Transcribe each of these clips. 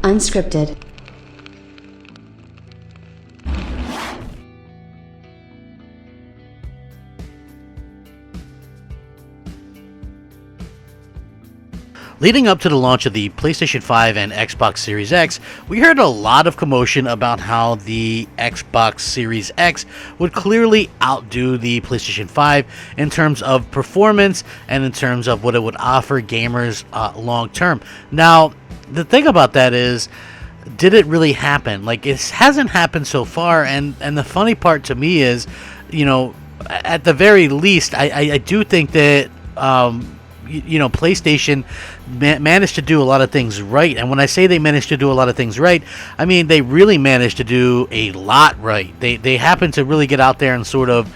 Unscripted. Leading up to the launch of the PlayStation 5 and Xbox Series X, we heard a lot of commotion about how the Xbox Series X would clearly outdo the PlayStation 5 in terms of performance and in terms of what it would offer gamers long term. Now, the thing about that is, did it really happen? Like, it hasn't happened so far, and the funny part to me is, you know, at the very least, I do think that PlayStation managed to do a lot of things right. And when I say they managed to do a lot of things right, I mean they really managed to do a lot right. They happened to really get out there and sort of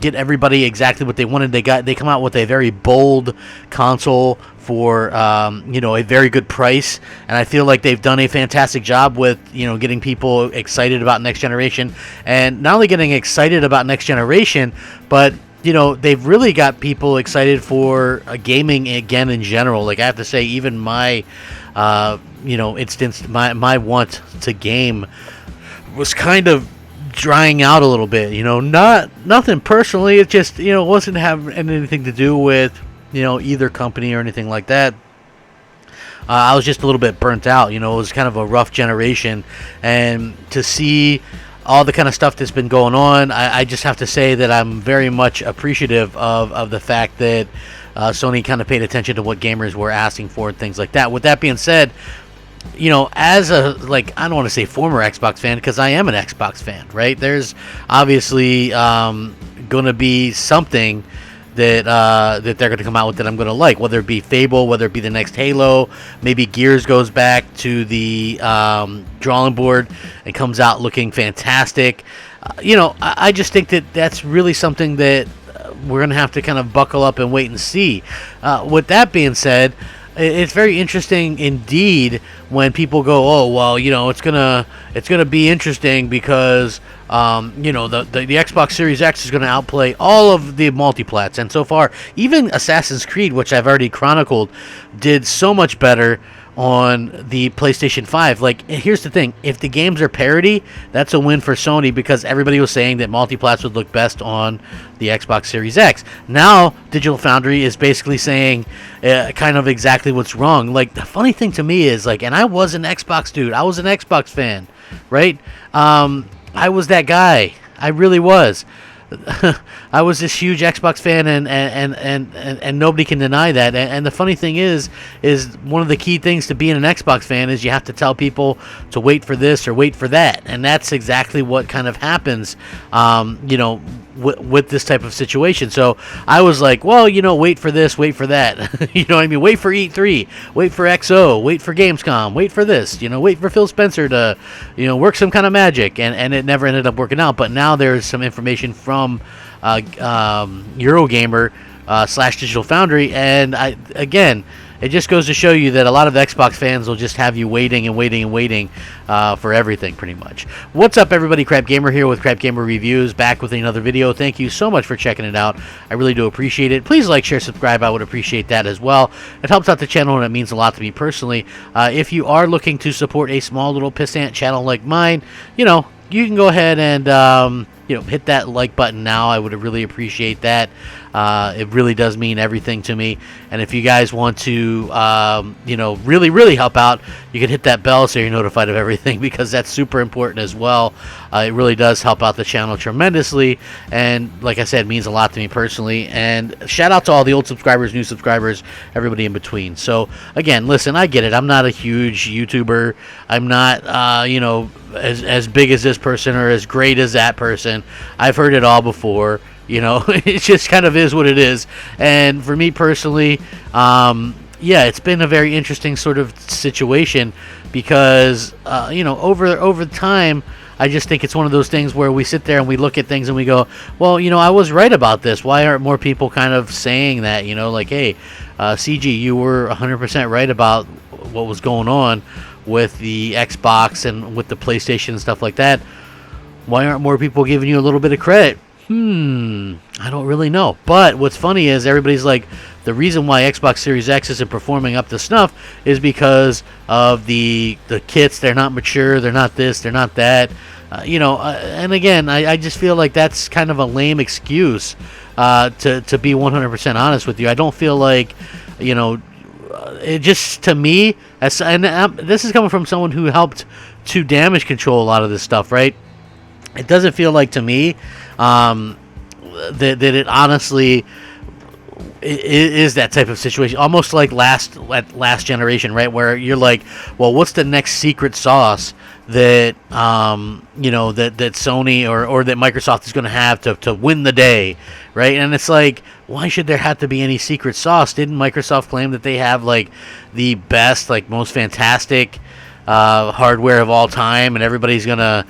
get everybody exactly what they wanted. They come out with a very bold console for a very good price, and I feel like they've done a fantastic job with getting people excited about next generation, and not only getting excited about next generation, but they've really got people excited for gaming again in general. Like, I have to say, even my, my want to game was kind of drying out a little bit. Nothing personally. It just, wasn't having anything to do with, either company or anything like that. I was just a little bit burnt out. It was kind of a rough generation, and to see all the kind of stuff that's been going on, I just have to say that I'm very much appreciative of the fact that Sony kind of paid attention to what gamers were asking for and things like that. With that being said, as I don't want to say former Xbox fan, because I am an Xbox fan, right? There's obviously going to be something that they're going to come out with that I'm going to like, whether it be Fable, whether it be the next Halo, maybe Gears goes back to the drawing board and comes out looking fantastic. I just think that that's really something that we're going to have to kind of buckle up and wait and see. With that being said, it's very interesting indeed when people go, oh, well, it's gonna be interesting because the Xbox Series X is going to outplay all of the multiplats, and so far even Assassin's Creed, which I've already chronicled, did so much better on the PlayStation 5. Like, here's the thing, if the games are parity, that's a win for Sony, because everybody was saying that multiplats would look best on the Xbox Series X. Now Digital Foundry is basically saying kind of exactly what's wrong. Like, the funny thing to me is, and I was an Xbox dude, I was an Xbox fan, right? I was that guy. I really was. I was this huge Xbox fan, and nobody can deny that. And the funny thing is one of the key things to being an Xbox fan is you have to tell people to wait for this or wait for that, and that's exactly what kind of happens, with this type of situation. So I was like, well, wait for this, wait for that. What I mean? Wait for E3, wait for XO, wait for Gamescom, wait for this, wait for Phil Spencer to, work some kind of magic, and it never ended up working out. But now there's some information from Eurogamer / Digital Foundry, and it just goes to show you that a lot of Xbox fans will just have you waiting and waiting and waiting for everything, pretty much. What's up, everybody? Crapgamer here with Crapgamer Reviews, back with another video. Thank you so much for checking it out. I really do appreciate it. Please like, share, subscribe. I would appreciate that as well. It helps out the channel, and it means a lot to me personally. If you are looking to support a small little pissant channel like mine, you can go ahead and hit that like button now. I would really appreciate that. It really does mean everything to me. And if you guys want to, really, really help out, you can hit that bell so you're notified of everything, because that's super important as well. It really does help out the channel tremendously. And like I said, it means a lot to me personally. And shout out to all the old subscribers, new subscribers, everybody in between. So again, listen, I get it. I'm not a huge YouTuber. I'm not, as big as this person or as great as that person. I've heard it all before. It just kind of is what it is. And for me personally, it's been a very interesting sort of situation, because over time, I just think it's one of those things where we sit there and we look at things and we go, well, I was right about this. Why aren't more people kind of saying that? Like, hey, CG, you were 100% right about what was going on with the Xbox and with the PlayStation and stuff like that. Why aren't more people giving you a little bit of credit? I don't really know. But what's funny is everybody's like the reason why Xbox Series X isn't performing up to snuff is because of the kits. They're not mature. They're not this. They're not that. And again, I just feel like that's kind of a lame excuse. To be 100% honest with you, I don't feel like, it just, to me, this is coming from someone who helped to damage control a lot of this stuff, right? It doesn't feel like to me that it honestly is that type of situation, almost like last generation, right? Where you're like, well, what's the next secret sauce that that Sony or that Microsoft is going to have to win the day, right? And it's like, why should there have to be any secret sauce? Didn't Microsoft claim that they have like the best, like most fantastic hardware of all time, and everybody's gonna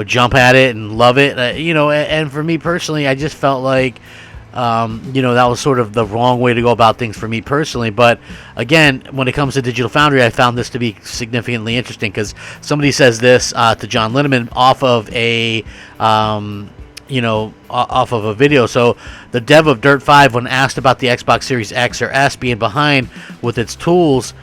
jump at it and love it? And for me personally, I just felt like that was sort of the wrong way to go about things for me personally. But again, when it comes to Digital Foundry, I found this to be significantly interesting because somebody says this to John Linneman off of a off of a video. So the dev of Dirt 5, when asked about the Xbox Series X or S being behind with its tools,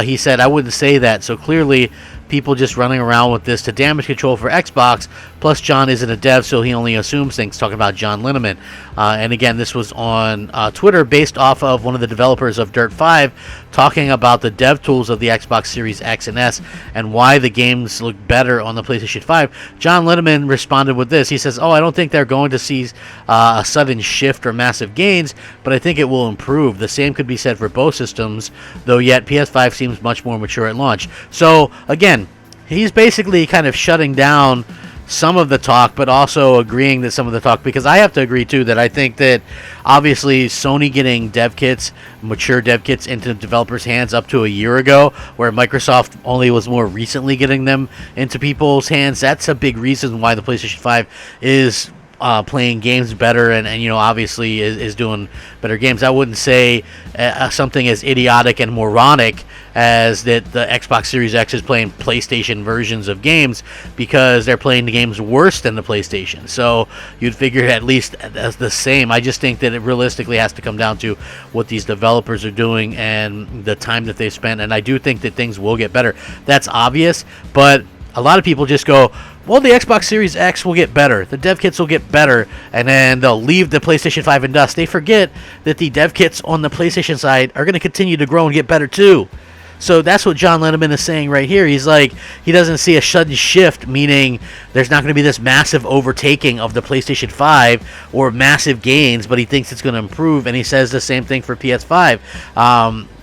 he said, "I wouldn't say that." So clearly, people just running around with this to damage control for Xbox. Plus, John isn't a dev, so he only assumes things. Talking about John Linneman. And again, this was on Twitter based off of one of the developers of Dirt 5 talking about the dev tools of the Xbox Series X and S and why the games look better on the PlayStation 5. John Linneman responded with this. He says, I don't think they're going to see a sudden shift or massive gains, but I think it will improve. The same could be said for both systems, though yet PS5 seems much more mature at launch. So, again, he's basically kind of shutting down some of the talk, but also agreeing that some of the talk, because I have to agree too that I think that obviously Sony getting dev kits, mature dev kits into developers' hands up to a year ago, where Microsoft only was more recently getting them into people's hands, that's a big reason why the PlayStation 5 is playing games better and obviously is doing better games. I wouldn't say something as idiotic and moronic as that the Xbox Series X is playing PlayStation versions of games, because they're playing the games worse than the PlayStation. So you'd figure at least as the same. I just think that it realistically has to come down to what these developers are doing and the time that they spent. And I do think that things will get better. That's obvious, but a lot of people just go, well, the Xbox Series X will get better, the dev kits will get better, and then they'll leave the PlayStation 5 in dust. They forget that the dev kits on the PlayStation side are going to continue to grow and get better too. So that's what John Linneman is saying right here. He's like, he doesn't see a sudden shift, meaning there's not going to be this massive overtaking of the PlayStation 5 or massive gains, but he thinks it's going to improve, and he says the same thing for PS5.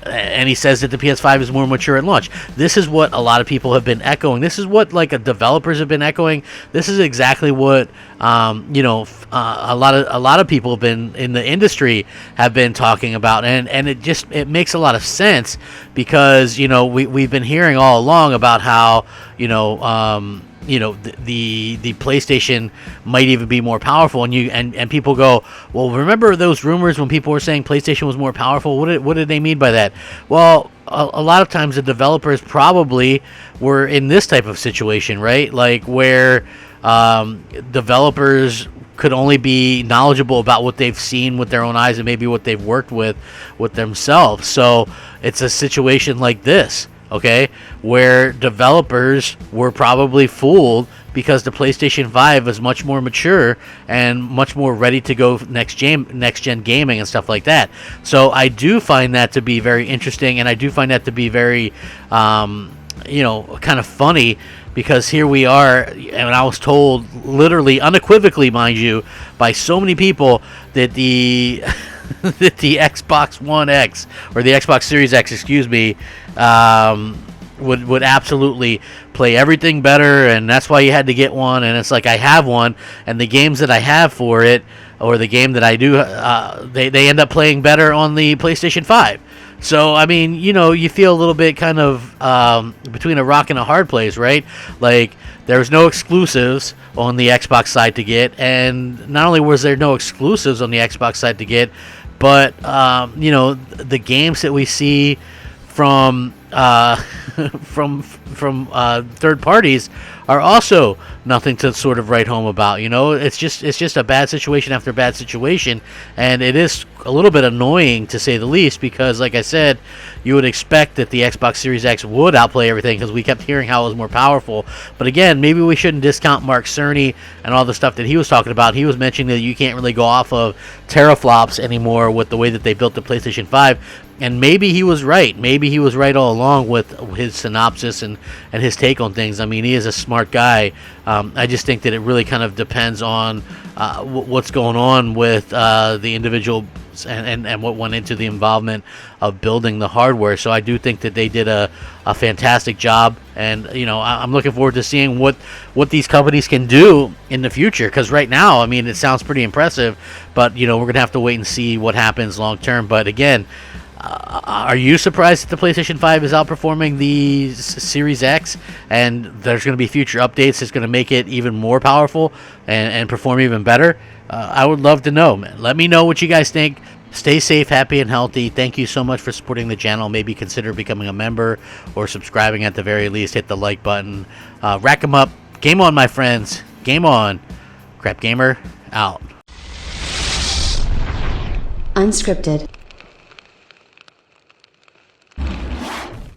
And he says that the PS5 is more mature at launch. This is what a lot of people have been echoing. This is what developers have been echoing. This is exactly what a lot of people have been in the industry have been talking about, and it makes a lot of sense, because we've been hearing all along about how the PlayStation might even be more powerful, and people go, well, remember those rumors when people were saying PlayStation was more powerful? What did they mean by that? Well, a lot of times the developers probably were in this type of situation, right? Like where developers could only be knowledgeable about what they've seen with their own eyes and maybe what they've worked with themselves. So it's a situation like this, okay, where developers were probably fooled because the PlayStation 5 is much more mature and much more ready to go next gen gaming and stuff like that. So I do find that to be very interesting, and I do find that to be very kind of funny, because here we are, and I was told literally unequivocally, mind you, by so many people that the that the Xbox One X, or the Xbox Series X, excuse me, would absolutely play everything better, and that's why you had to get one. And it's like, I have one, and the games that I have for it, or the game that I do, they end up playing better on the PlayStation 5. So, I mean, you feel a little bit kind of between a rock and a hard place, right? Like, there's no exclusives on the Xbox side to get, and not only was there no exclusives on the Xbox side to get, but, the games that we see from third parties are also nothing to sort of write home about. You know, it's just a bad situation after bad situation, and it is a little bit annoying to say the least, because like I said, you would expect that the Xbox Series X would outplay everything because we kept hearing how it was more powerful. But again, maybe we shouldn't discount Mark Cerny and all the stuff that he was talking about. He was mentioning that you can't really go off of teraflops anymore with the way that they built the PlayStation 5. And maybe he was right. Maybe he was right all along with his synopsis and his take on things. I mean, he is a smart guy. I just think that it really kind of depends on what's going on with the individual and what went into the involvement of building the hardware. So I do think that they did a fantastic job. And, you know, I'm looking forward to seeing what these companies can do in the future. Because right now, I mean, it sounds pretty impressive. But, you know, we're going to have to wait and see what happens long term. But again, are you surprised that the PlayStation 5 is outperforming the Series X, and there's going to be future updates that's going to make it even more powerful and perform even better? I would love to know, man. Let me know what you guys think. Stay safe, happy, and healthy. Thank you so much for supporting the channel. Maybe consider becoming a member or subscribing at the very least. Hit the like button. Rack 'em up. Game on, my friends. Game on. Crapgamer out. Unscripted.